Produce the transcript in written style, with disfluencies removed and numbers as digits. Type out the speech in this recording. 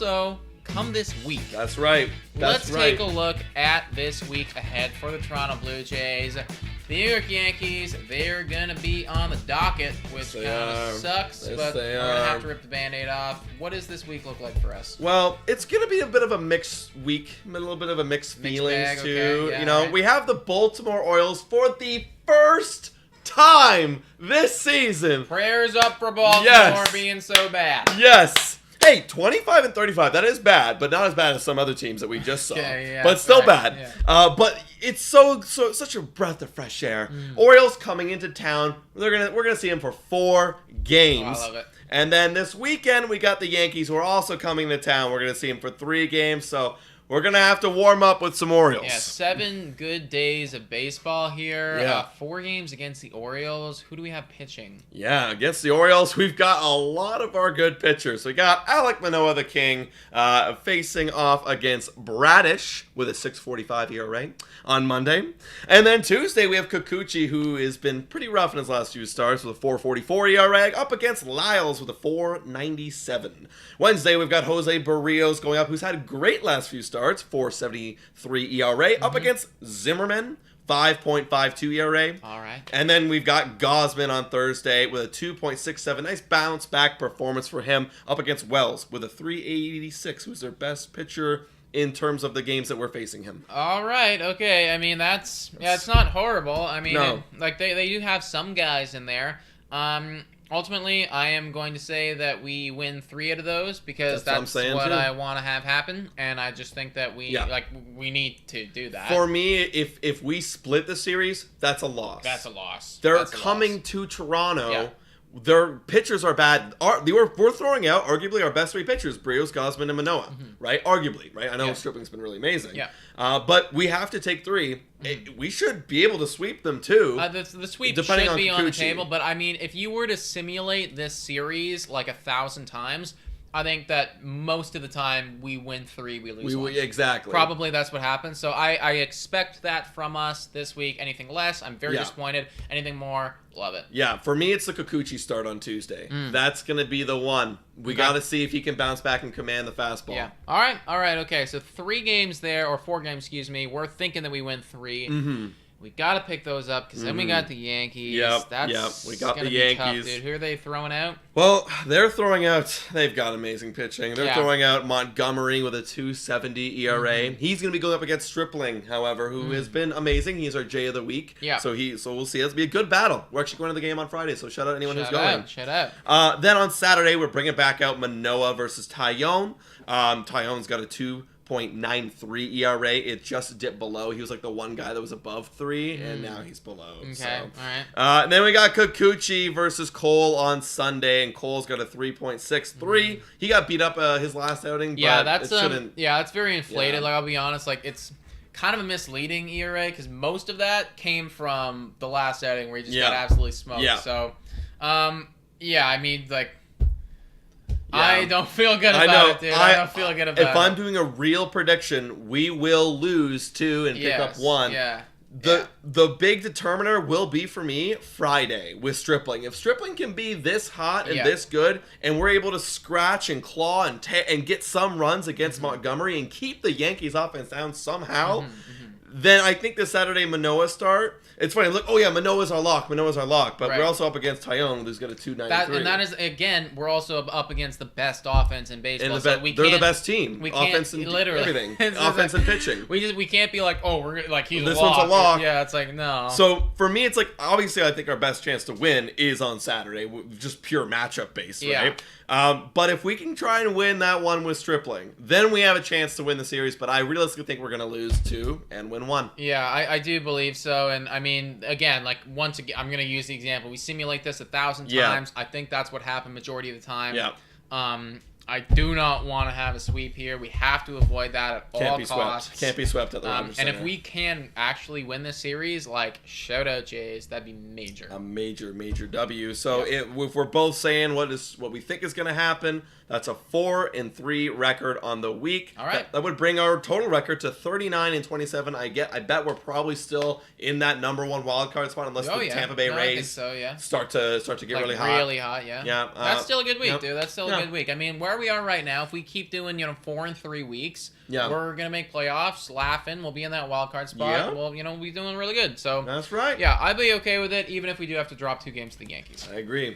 also come this week. That's right. Let's take a look at this week ahead for the Toronto Blue Jays. The New York Yankees, they're going to be on the docket, which kind of sucks, but we're going to have to rip the Band-Aid off. What does this week look like for us? Well, it's going to be a bit of a mixed week, a little bit of a mixed feelings, too. Okay, yeah, we have the Baltimore Orioles for the first time this season. Prayers up for Baltimore being so bad. Yes. Hey, 25-35, that is bad, but not as bad as some other teams that we just saw. Okay, but still bad. Yeah. But it's such a breath of fresh air. Orioles coming into town. We're gonna see them for 4 games. Oh, I love it. And then this weekend we got the Yankees who are also coming to town. We're gonna see them for 3 games. So we're going to have to warm up with some Orioles. Yeah, 7 good days of baseball here. Yeah. 4 games against the Orioles. Who do we have pitching? Yeah, against the Orioles, we've got a lot of our good pitchers. We got Alek Manoah, the king, facing off against Bradish with a 6.45 ERA on Monday. And then Tuesday, we have Kikuchi, who has been pretty rough in his last few starts with a 4.44 ERA, up against Lyles with a 4.97. Wednesday, we've got Jose Barrios going up, who's had a great last few starts, 4.73 ERA, up against Zimmerman, 5.52 ERA. All right. And then we've got Gausman on Thursday with a 2.67. Nice bounce back performance for him, up against Wells with a 3.86, who's their best pitcher in terms of the games that we're facing him. All right. Okay. I mean, it's not horrible. I mean, No. They do have some guys in there. Ultimately, I am going to say that we win 3 out of those because that's what I want to have happen, and I just think that we need to do that. For me, if we split the series, that's a loss. That's a loss. They're coming to Toronto. Yeah. Their pitchers are bad. We're throwing out arguably our best 3 pitchers, Barrios, Gausman, and Manoah, right? Arguably, right? I know Stripling's been really amazing. Yeah. But we have to take 3. We should be able to sweep them, too. The sweep should be on the table, but, I mean, if you were to simulate this series like 1,000 times, I think that most of the time we win 3, we lose 1. Exactly. Probably that's what happens. So I expect that from us this week. Anything less, I'm very disappointed. Anything more, love it. Yeah, for me, it's the Kikuchi start on Tuesday. That's going to be the one. We got to see if he can bounce back and command the fastball. Yeah. All right. Okay, so 3 games there, or 4 games, excuse me. We're thinking that we win 3. We got to pick those up because then we got the Yankees. That's we got the Yankees. Yankees. Tough, dude. Who are they throwing out? Well, they're throwing out. They've got amazing pitching. They're throwing out Montgomery with a 2.70 ERA. He's going to be going up against Stripling, however, who has been amazing. He's our J of the week. Yeah. So we'll see. It's be a good battle. We're actually going to the game on Friday. So shout out anyone who's going. Shout out. Then on Saturday, we're bringing back out Manoah versus Tyone. Tyone's got a 2.93 ERA. It just dipped below. He was like the one guy that was above 3, and now he's below. Okay, so. all right. And then we got Kikuchi versus Cole on Sunday, and Cole's got a 3.63. He got beat up his last outing. Yeah, but that's very inflated. Like, I'll be honest, like it's kind of a misleading ERA because most of that came from the last outing where he just got absolutely smoked. Yeah. So, I mean, like. I don't feel good about it, dude. I don't feel good about it. If I'm doing a real prediction, we will lose 2 and pick up 1. Yeah. The big determiner will be for me Friday with Stripling. If Stripling can be this hot and this good, and we're able to scratch and claw and get some runs against Montgomery and keep the Yankees offense down somehow, then I think the Saturday Manoah start. It's funny. Look, Manoah's our lock. But we're also up against Tyone, who's got a 2.93. And that is, again, we're also up against the best offense in baseball. They're the best team. Offense and everything. Offense and pitching. We can't be like, we're like he's this a lock. one's a lock. Yeah, it's like no. So for me, it's like obviously I think our best chance to win is on Saturday, just pure matchup based, right? But if we can try and win that one with Stripling, then we have a chance to win the series. But I realistically think we're going to lose 2 and win 1. Yeah, I do believe so. And I mean, again, like once again, I'm going to use the example. We simulate this 1,000 times. I think that's what happened majority of the time. Yeah. I do not want to have a sweep here. We have to avoid that at all costs. Can't be swept at the Rogers And Center. if we can actually win this series, like, shout out Jays, that'd be major. A major W. So if we're both saying what we think is going to happen, that's a 4-3 record on the week. All right. That would bring our total record to 39-27. I bet we're probably still in that number 1 wild card spot unless the Tampa Bay Rays start to get like really hot. Really hot, yeah. Yeah. That's still a good week, dude. That's still a good week. I mean, where where we are right now, if we keep doing 4 in 3 weeks, we're gonna make playoffs. Laughing, we'll be in that wild card spot. Yeah. We'll we'll be doing really good. So that's right. Yeah, I'd be okay with it, even if we do have to drop 2 games to the Yankees. I agree.